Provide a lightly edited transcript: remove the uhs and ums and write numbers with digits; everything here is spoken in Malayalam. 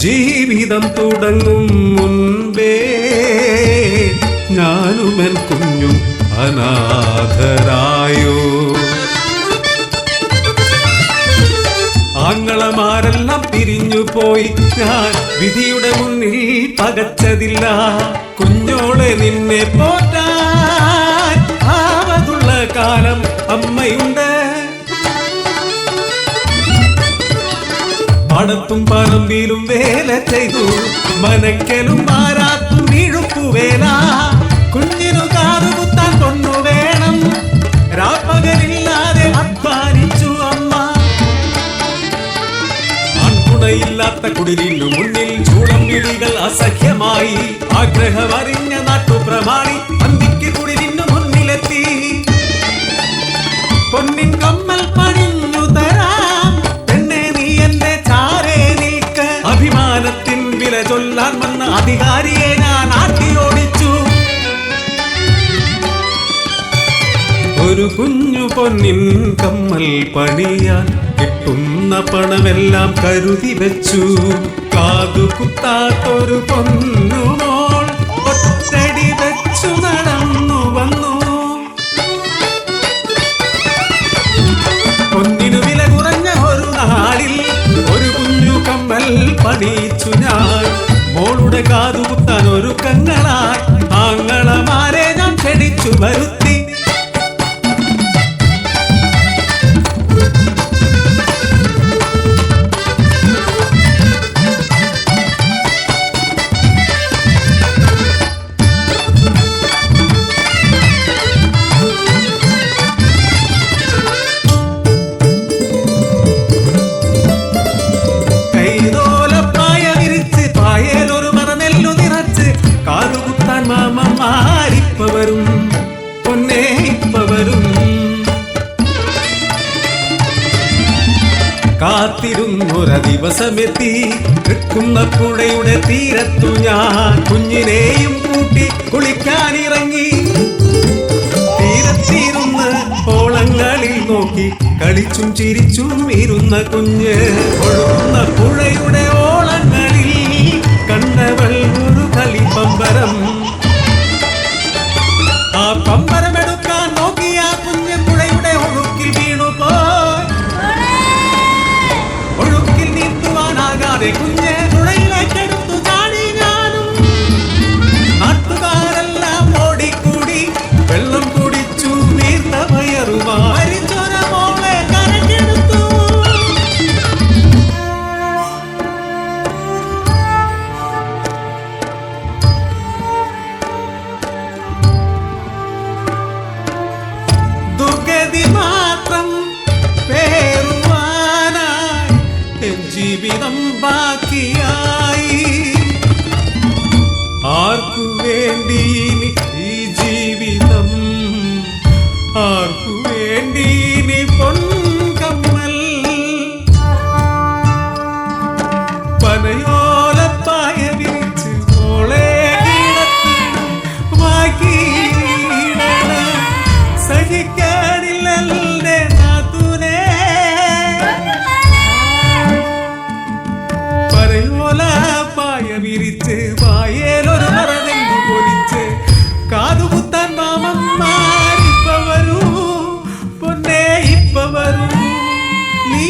ജീവിതം തുടങ്ങും മുൻപേ ഞാനുമൻ കുഞ്ഞും അനാഥരായോ. ആങ്ങളമാരെല്ലാം പിരിഞ്ഞു പോയി, ഞാൻ വിധിയുടെ മുന്നിൽ പകച്ചതില്ല. കുഞ്ഞോളെ നിന്നെ പോറ്റാൻ ആവതുള്ള കാലം അമ്മയുണ്ട്. പാടത്തും പറമ്പിലും വേല ചെയ്തു, മനക്കലും മാറാത്തും വീഴുപ്പുവേല. കുഞ്ഞിനു കാതുകുത്താൻ പൊണ്ണു വേണം, രാപ്പകലില്ലാതെ അധ്വാനിച്ചു അമ്മ. ആൺകുണയില്ലാത്ത കുടിലിനു മുന്നിൽ ചൂളം വിളികൾ അസഖ്യമായി. ആഗ്രഹമറിഞ്ഞ നാട്ടുപ്രമാണി അന്തിക്ക് കുടിലിനു മുന്നിലെത്തി. പൊന്നിൻ കമ്മൽ പണിഞ്ഞു തരാം പെണ്ണെ നീ എന്റെ ചാരേ നിൽക്ക്. അഭിമാനത്തിൻ വില ചൊല്ലാൻ വന്ന അധികാരിയെ ഞാൻ ആട്ടിയോടിച്ചു. ഒരു കുഞ്ഞു പൊന്നിൻ കമ്മൽ പണിയാൻ കിട്ടുന്ന പണമെല്ലാം കരുതി വെച്ചു. കാതുകുത്താത്തൊരു പൊന്നുമോൾ ഒറ്റടി വെച്ചു നടന്നു വന്നു. പൊന്നിനു വില കുറഞ്ഞ ഒരു നാളിൽ ഒരു കുഞ്ഞു കമ്മൽ പണിയിച്ചു ഞാൻ. മോളുടെ കാതുകുത്താൻ ഒരുക്കങ്ങളായി ആങ്ങളമാരെ ഞാൻ ക്ഷണിച്ചു വരുത്തി. മാമാരിപ്പവരും പൊന്നേ ഇപ്പവരും കാത്തിരുന്നൊര ദിവസമെത്തി. കിട്ടുന്ന പുഴയുടെ തീരത്തു ഞാൻ കുഞ്ഞിനെയും കൂട്ടി കുളിക്കാനിറങ്ങി. തീരത്തിരുന്ന് ഓളങ്ങളിൽ നോക്കി കളിച്ചും ചിരിച്ചും ഇരുന്ന കുഞ്ഞ്. ഒഴുകുന്ന പുഴയുടെ ഓളങ്ങളിൽ കണ്ടവൾ ഒരു കളിപ്പമ്പരം. ആ പമ്പരമെടുക്കാൻ നോക്കിയ കുഞ്ഞ് പുഴയുടെ ഒഴുക്കിൽ വീണുപോയി. ഒഴുക്കിൽ നീന്തുവാനാകാതെ കുഞ്ഞ് പുഴയിലേക്കെടുത്തു ചാടി ഞാനും. നാട്ടുകാരെല്ലാം ഓടിക്കൂടി വെള്ളം കുടിച്ചു നീർന്ന വയറുമായി മരിച്ചൊര മോളെ കരക്കെടുത്തു. മാത്രം പേറുവാനായി ജീവിതം ബാക്കിയായി. ആർക്കു വേണ്ടി ഈ ജീവിതം, ആർക്കു വേണ്ടി പൊൻകമ്മൽ. പനയോലപ്പായ വിരിച്ച് മോളെ കിടത്തി ബാക്കി സഹിക്കാനില്ലേ നാത്തൂനെ. പനയോലപ്പായ വിരിച്ച് വായേലൊരു മറന്നെങ്കു പൊലിച്ച് കാതുകുത്താൻ മാമന്മാരിപ്പ വരൂ പൊന്നേ ഇപ്പ വരൂ നീ.